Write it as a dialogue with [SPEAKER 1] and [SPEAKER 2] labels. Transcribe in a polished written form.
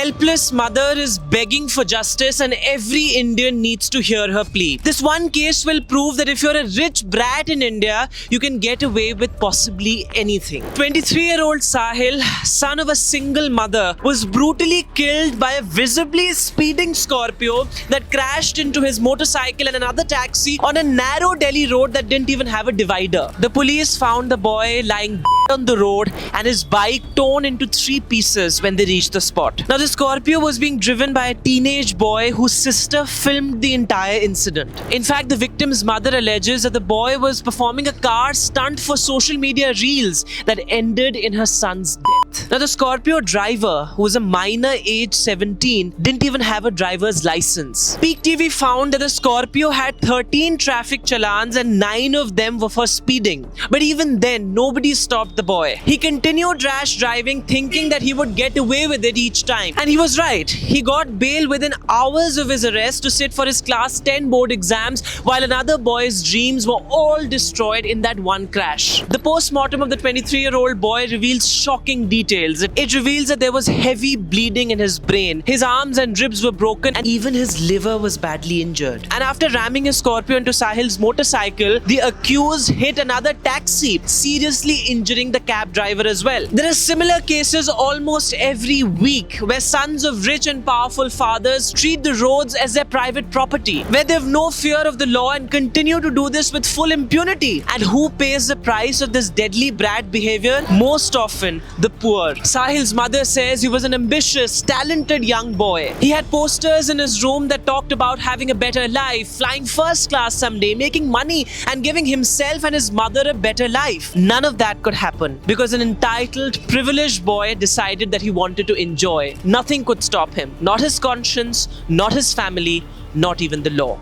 [SPEAKER 1] helpless mother is begging for justice, and every Indian needs to hear her plea. This one case will prove that if you're a rich brat in India, you can get away with possibly anything. 23-year-old Sahil, son of a single mother, was brutally killed by a visibly speeding Scorpio that crashed into his motorcycle and another taxi on a narrow Delhi road that didn't even have a divider. The police found the boy lying on the road and his bike torn into 3 pieces when they reached the spot. Now, the Scorpio was being driven by a teenage boy whose sister filmed the entire incident. In fact, the victim's mother alleges that the boy was performing a car stunt for social media reels that ended in her son's death. Now, the Scorpio driver, who was a minor aged 17, didn't even have a driver's license. Peak TV found that the Scorpio had 13 traffic challans and 9 of them were for speeding. But even then, nobody stopped the boy. He continued rash driving, thinking that he would get away with it each time. And he was right. He got bail within hours of his arrest to sit for his class 10 board exams, while another boy's dreams were all destroyed in that one crash. The post-mortem of the 23-year-old boy reveals shocking details. It reveals that there was heavy bleeding in his brain, his arms and ribs were broken, and even his liver was badly injured. And after ramming his Scorpio into Sahil's motorcycle, the accused hit another taxi, seriously injuring the cab driver as well. There are similar cases almost every week where sons of rich and powerful fathers treat the roads as their private property, where they have no fear of the law and continue to do this with full impunity. And who pays the price of this deadly brat behavior? Most often, the poor. Sahil's mother says he was an ambitious, talented young boy. He had posters in his room that talked about having a better life, flying first class someday, making money, and giving himself and his mother a better life. None of that could happen because an entitled, privileged boy decided that he wanted to enjoy. Nothing could stop him. Not his conscience, not his family, not even the law.